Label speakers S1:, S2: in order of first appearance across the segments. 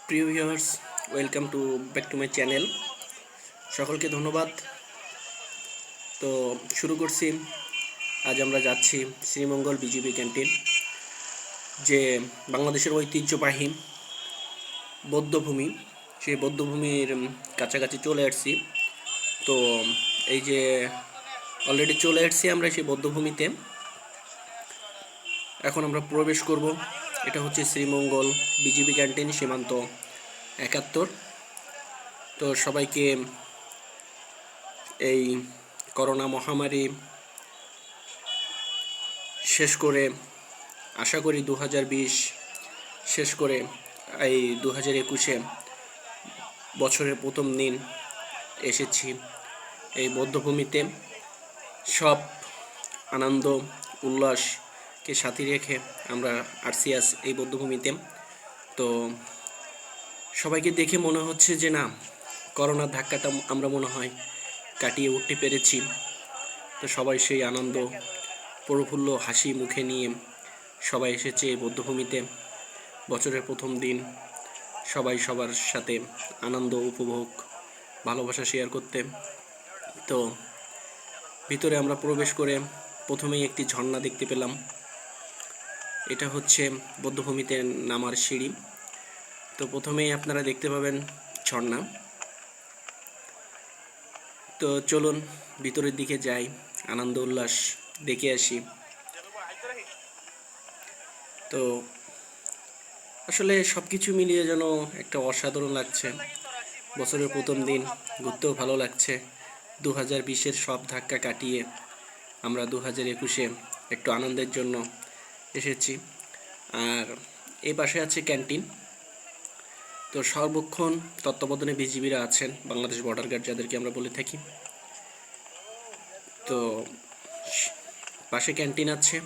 S1: প্রিয় viewers, welcome back to my channel. সকলকে ধন্যবাদ। তো শুরু করছি। আজ আমরা যাচ্ছি শ্রীমঙ্গল বিজিবি ক্যান্টিন, যে বাংলাদেশের ঐতিহ্যবাহী বৌদ্ধভূমি। সেই বৌদ্ধভূমির কাছাকাছি চলে আসছি। তো এই যে অলরেডি চলে আসছি আমরা সেই বৌদ্ধভূমিতে। এখন আমরা প্রবেশ করব। এটা হচ্ছে শ্রীমঙ্গল বিজিবি ক্যান্টিন, সীমান্ত 71। তো সবাইকে এই করোনা মহামারী শেষ করে, আশা করি 2020 শেষ করে এই 2021-এ বছরের প্রথম দিন এসেছি এই বৌদ্ধভূমিতে। সব আনন্দ উল্লাসকে সাথে রেখে আমরা আসছি এই বৌদ্ধভূমিতে। তো সবাইকে দেখে মনে হচ্ছে যে না, করোনার ধাক্কাটা আমরা মনে হয় কাটিয়ে উঠতে পেরেছি। তো সবাই সেই আনন্দ প্রফুল্ল হাসি মুখে নিয়ে সবাই এসেছে এই বৌদ্ধভূমিতে। বছরের প্রথম দিন সবাই সবার সাথে আনন্দ উপভোগ, ভালোবাসা শেয়ার করতে। তো ভিতরে আমরা প্রবেশ করে প্রথমেই একটি ঝর্ণা দেখতে পেলাম। এটা হচ্ছে বৌদ্ধভূমিতে নামার সিঁড়ি। তো প্রথমেই আপনারা দেখতে পাবেন ঝর্ণা। তো চলুন ভিতরের দিকে যাই, আনন্দ উল্লাস দেখে আসি। তো আসলে সব কিছু মিলিয়ে যেন একটা অসাধারণ লাগছে। বছরের প্রথম দিন, ঘুরতেও ভালো লাগছে। 2020-এর সব ধাক্কা কাটিয়ে আমরা 2021-এ একটু আনন্দের জন্য এসেছি। আর এই পাশে আছে ক্যান্টিন। তো সর্বক্ষণ তত্ত্বাবধানে বিজিবিরা আছেন, বাংলাদেশ বর্ডার গার্ড যাদেরকে আমরা বলে থাকি। তো পাশে ক্যান্টিন আছে।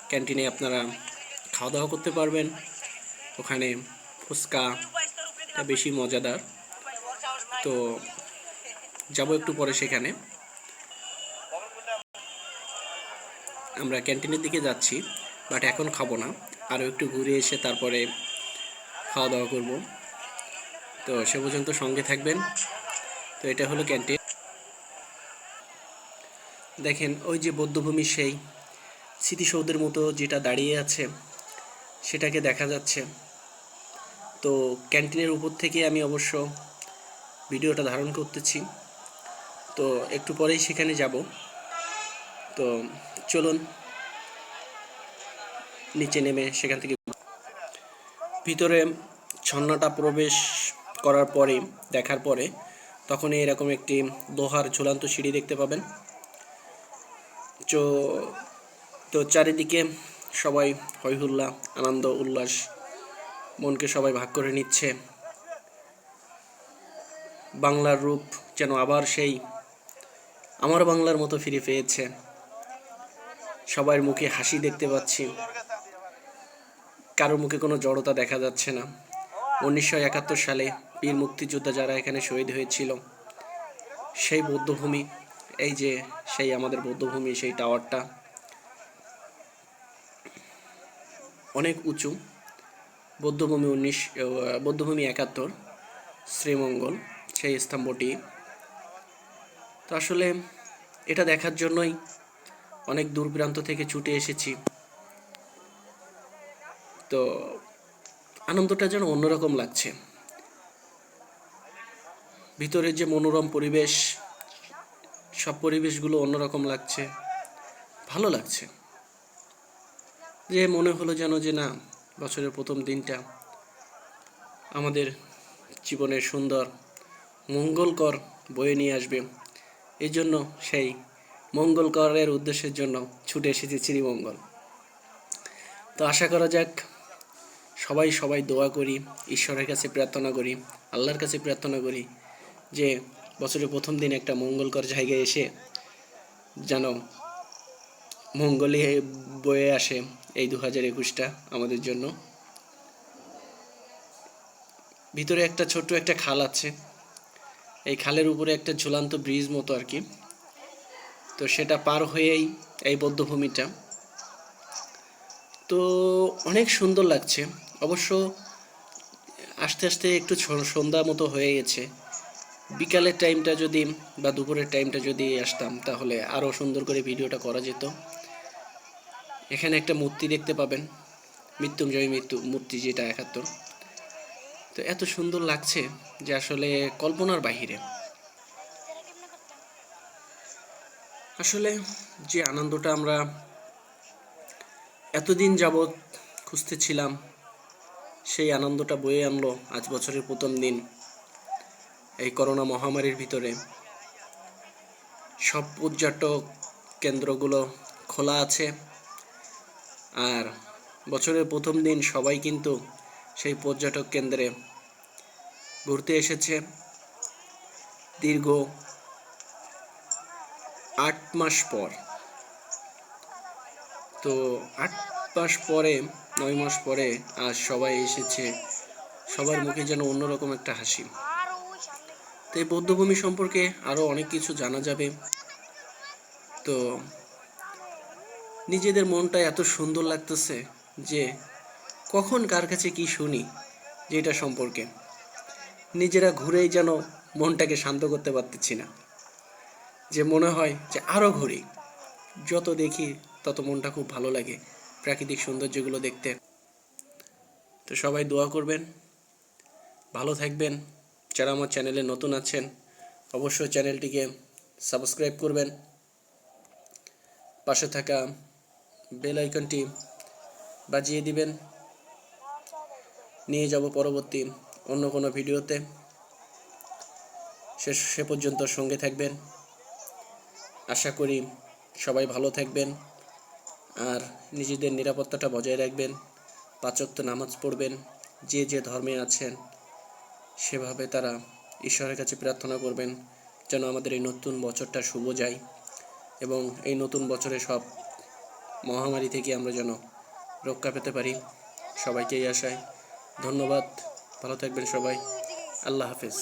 S1: ক্যান্টিনে আপনারা খাওয়া দাওয়া করতে পারবেন। ওখানে ফুচকা বেশি মজাদার। তো যাব একটু পরে সেখানে। আমরা ক্যান্টিনের দিকে যাচ্ছি, বাট এখন খাবো না, আরও একটু ঘুরে এসে তারপরে খাওয়া দাওয়া করব। তো সে পর্যন্ত সঙ্গে থাকবেন। তো এটা হলো ক্যান্টিন। দেখেন ওই যে বৌদ্ধভূমি, সেই স্মৃতিসৌধের মতো যেটা দাঁড়িয়ে আছে সেটাকে দেখা যাচ্ছে। তো ক্যান্টিনের উপর থেকে আমি অবশ্য ভিডিওটা ধারণ করতেছি। তো একটু পরেই সেখানে যাব। তো চলুন নিচে নেমে সেখান থেকে ভিতরে ঝর্ণাটা প্রবেশ করার পরে, দেখার পরে তখনই এরকম একটি লোহার ঝুলন্ত সিঁড়ি দেখতে পাবেন। তো চারিদিকে সবাই হইহুল্লা, আনন্দ উল্লাস, মনকে সবাই ভাগ করে নিচ্ছে। বাংলার রূপ যেন আবার সেই আমার বাংলার মতো ফিরে পেয়েছে। সবার মুখে হাসি দেখতে পাচ্ছি, কারোর মুখে কোনো জড়তা দেখা যাচ্ছে না। 1971 সালে বীর মুক্তিযোদ্ধা যারা এখানে শহীদ হয়েছিল, সেই বৌদ্ধভূমি, এই যে সেই আমাদের বৌদ্ধভূমি, সেই টাওয়ারটা অনেক উঁচু। বৌদ্ধভূমি 71 শ্রীমঙ্গল, সেই স্তম্ভটি। তো আসলে এটা দেখার জন্যই অনেক দূর প্রান্ত থেকে ছুটে এসেছি। তো আনন্দটা যেন অন্যরকম লাগছে। ভিতরের যে মনোরম পরিবেশ, সব পরিবেশগুলো অন্যরকম লাগছে, ভালো লাগছে। যে মনে হলো যেন যে না, বছরের প্রথম দিনটা আমাদের জীবনের সুন্দর মঙ্গলকর বয়ে নিয়ে আসবে। এই জন্য সেই মঙ্গলকরের উদ্দেশ্যের জন্য ছুটে এসেছি শ্রীমঙ্গল। তো আশা করা যাক, সবাই দোয়া করি, ঈশ্বরের কাছে প্রার্থনা করি, আল্লাহর কাছে প্রার্থনা করি যে বছরের প্রথম দিন একটা মঙ্গলকর জায়গায় এসে যেন মঙ্গলে বয়ে আসে এই 2021টা আমাদের জন্য। ভিতরে একটা ছোট্ট একটা খাল আছে, এই খালের উপরে একটা ঝুলন্ত ব্রিজ মতো আর কি। তো সেটা পার হয়েই এই বৌদ্ধভূমিটা। তো অনেক সুন্দর লাগছে। অবশ্য আস্তে আস্তে একটু সন্ধ্যা মতো হয়ে গেছে। বিকালের টাইমটা যদি বা দুপুরের টাইমটা যদি আসতাম তাহলে আরও সুন্দর করে ভিডিওটা করা যেত। এখানে একটা মূর্তি দেখতে পাবেন, মৃত্যুঞ্জয় মূর্তি, যেটা 71। তো এত সুন্দর লাগছে যে আসলে কল্পনার বাহিরে। আসলে যে আনন্দটা আমরা এতদিন যাবৎ খুঁজতেছিলাম, সেই আনন্দটা বয়ে আনলো আজ বছরের প্রথম দিন। এই করোনা মহামারীর ভিতরে সব পর্যটক কেন্দ্রগুলো খোলা আছে, আর বছরের প্রথম দিন সবাই কিন্তু সেই পর্যটক কেন্দ্রে ঘুরতে এসেছে। দীর্ঘ 8 মাস পর, তো 8 মাস পরে, 9 মাস পরে আজ সবাই এসেছে। সবার মুখে যেন অন্যরকম একটা হাসি। তো এই বৌদ্ধভূমি সম্পর্কে আরও অনেক কিছু জানা যাবে। তো নিজেদের মনটা এত সুন্দর লাগতেছে যে কখন কার কাছে কি শুনি যেটা সম্পর্কে নিজেরা ঘুরেই যেন মনটাকে শান্ত করতে পারতেছি না, যে মনে হয় যে আরও ঘুরি। যত দেখি তত মনটা খুব ভালো লাগে প্রাকৃতিক সৌন্দর্যগুলো দেখতে। তো সবাই দোয়া করবেন, ভালো থাকবেন। যারা আমার চ্যানেলে নতুন আছেন অবশ্যই চ্যানেলটিকে সাবস্ক্রাইব করবেন, পাশে থাকা বেল আইকনটি বাজিয়ে দিবেন। নিয়ে যাব পরবর্তী অন্য কোনো ভিডিওতে। সে পর্যন্ত সঙ্গে থাকবেন। আশা করি সবাই ভালো থাকবেন আর নিজেদের নিরাপত্তাটা বজায় রাখবেন। 5 ওয়াক্ত নামাজ পড়বেন। যে যে ধর্মে আছেন সেভাবে তারা ঈশ্বরের কাছে প্রার্থনা করবেন যেন আমাদের এই নতুন বছরটা শুভ যায় এবং এই নতুন বছরে সব মহামারী থেকে আমরা যেন রক্ষা পেতে পারি। সবাইকে এই আশায় ধন্যবাদ। ভালো থাকবেন সবাই। আল্লাহ হাফেজ।